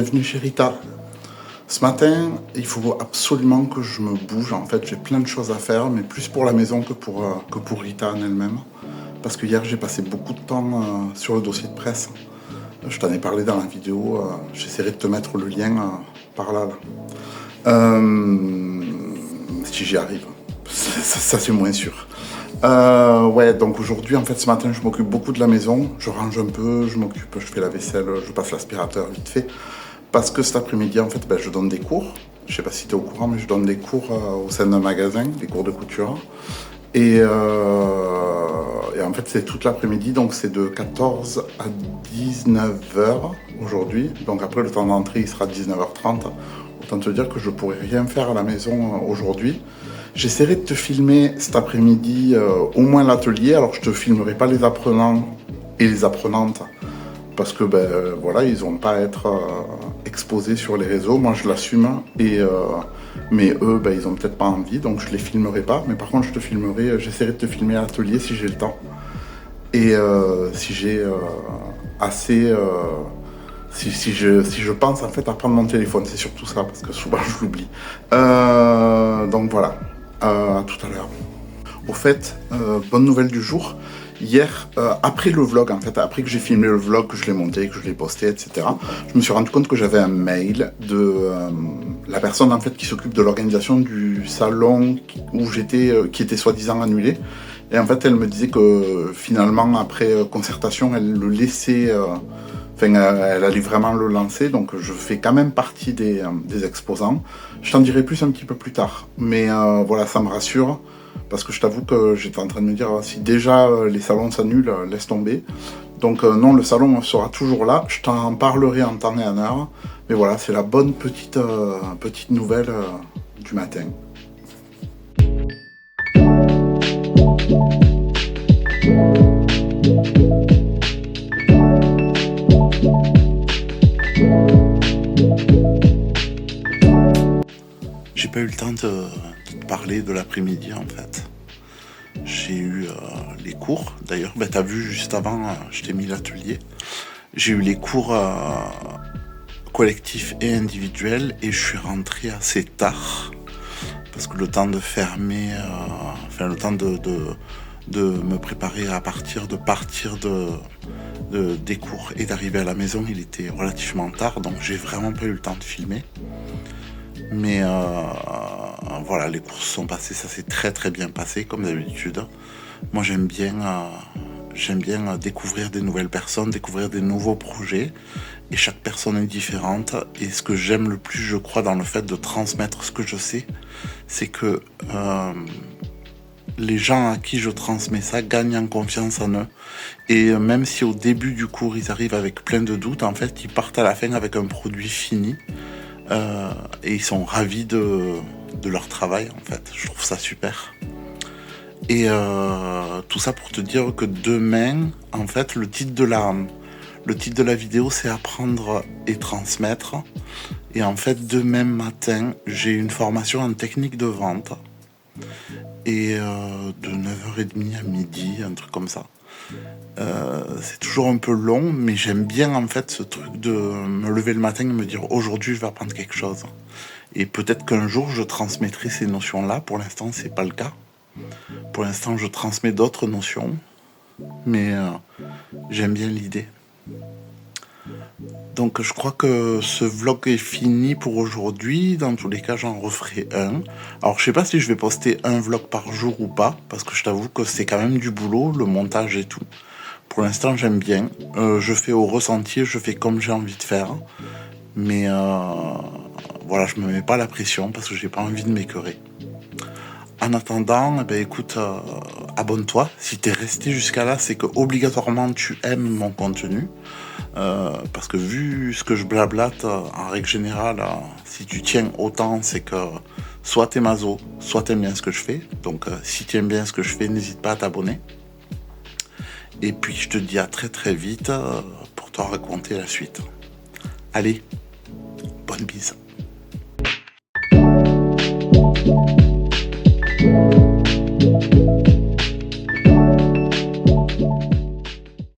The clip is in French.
bienvenue chez Rita. Ce matin, il faut absolument que je me bouge. En fait, j'ai plein de choses à faire, mais plus pour la maison que pour Rita en elle-même. Parce que hier, j'ai passé beaucoup de temps sur le dossier de presse. Je t'en ai parlé dans la vidéo. J'essaierai de te mettre le lien par là. Si j'y arrive. Ça c'est moins sûr. Ouais, donc aujourd'hui, en fait, ce matin, je m'occupe beaucoup de la maison. Je range un peu, je fais la vaisselle, je passe l'aspirateur vite fait. Parce que cet après-midi, en fait, je donne des cours. Je sais pas si tu es au courant, mais je donne des cours au sein d'un magasin, des cours de couture. Et en fait, c'est toute l'après-midi, donc c'est de 14 à 19h aujourd'hui. Donc après, le temps d'entrée, il sera 19h30. Autant te dire que je pourrais rien faire à la maison aujourd'hui. J'essaierai de te filmer cet après-midi au moins l'atelier. Alors, je te filmerai pas les apprenants et les apprenantes parce que voilà, ils n'ont pas à être exposés sur les réseaux. Moi, je l'assume, mais eux, ils n'ont peut-être pas envie, donc je les filmerai pas. Mais par contre, j'essaierai de te filmer à l'atelier si j'ai le temps et si j'ai assez. Si je pense en fait à prendre mon téléphone, c'est surtout ça, parce que souvent je l'oublie. Donc voilà, à tout à l'heure. Au fait, bonne nouvelle du jour. Hier, après le vlog, en fait, après que j'ai filmé le vlog, que je l'ai monté, que je l'ai posté, etc., je me suis rendu compte que j'avais un mail de la personne en fait qui s'occupe de l'organisation du salon où j'étais, qui était soi-disant annulé. Et en fait, elle me disait que finalement, après concertation, elle le laissait. Elle allait vraiment le lancer, donc je fais quand même partie des exposants. Je t'en dirai plus un petit peu plus tard, mais voilà, ça me rassure, parce que je t'avoue que j'étais en train de me dire, si déjà les salons s'annulent, laisse tomber. Donc non, le salon sera toujours là, je t'en parlerai en temps et en heure, mais voilà, c'est la bonne petite nouvelle du matin. J'ai pas eu le temps de te parler de l'après-midi en fait. J'ai eu les cours, d'ailleurs, t'as vu juste avant, je t'ai mis l'atelier. J'ai eu les cours collectifs et individuels et je suis rentré assez tard. Parce que le temps de fermer, le temps de me préparer à partir des cours et d'arriver à la maison, il était relativement tard, donc j'ai vraiment pas eu le temps de filmer. Mais voilà, les cours sont passés, ça s'est très très bien passé comme d'habitude. Moi j'aime bien découvrir des nouvelles personnes, découvrir des nouveaux projets, et chaque personne est différente. Et ce que j'aime le plus, je crois, dans le fait de transmettre ce que je sais, c'est que les gens à qui je transmets ça gagnent en confiance en eux. Et même si au début du cours ils arrivent avec plein de doutes, en fait ils partent à la fin avec un produit fini. Et ils sont ravis de leur travail, en fait. Je trouve ça super. Et tout ça pour te dire que demain, en fait, le titre de la vidéo, c'est apprendre et transmettre. Et en fait, demain matin, j'ai une formation en technique de vente. Et de 9h30 à midi, un truc comme ça. C'est toujours un peu long, mais j'aime bien en fait ce truc de me lever le matin et me dire aujourd'hui je vais apprendre quelque chose. Et peut-être qu'un jour je transmettrai ces notions-là. Pour l'instant c'est pas le cas. Pour l'instant je transmets d'autres notions, mais j'aime bien l'idée. Donc je crois que ce vlog est fini pour aujourd'hui. Dans tous les cas j'en referai un. Alors je sais pas si je vais poster un vlog par jour ou pas, parce que je t'avoue que c'est quand même du boulot, le montage et tout. Pour l'instant j'aime bien, je fais au ressenti, je fais comme j'ai envie de faire, mais voilà, je me mets pas la pression parce que j'ai pas envie de m'écœurer. En attendant, écoute, abonne-toi, si t'es resté jusqu'à là, c'est que obligatoirement tu aimes mon contenu, parce que vu ce que je blablate, en règle générale, si tu tiens autant, c'est que soit t'es maso, soit t'aimes bien ce que je fais, donc si tu aimes bien ce que je fais, n'hésite pas à t'abonner. Et puis je te dis à très très vite pour te raconter la suite. Allez, bonne bise.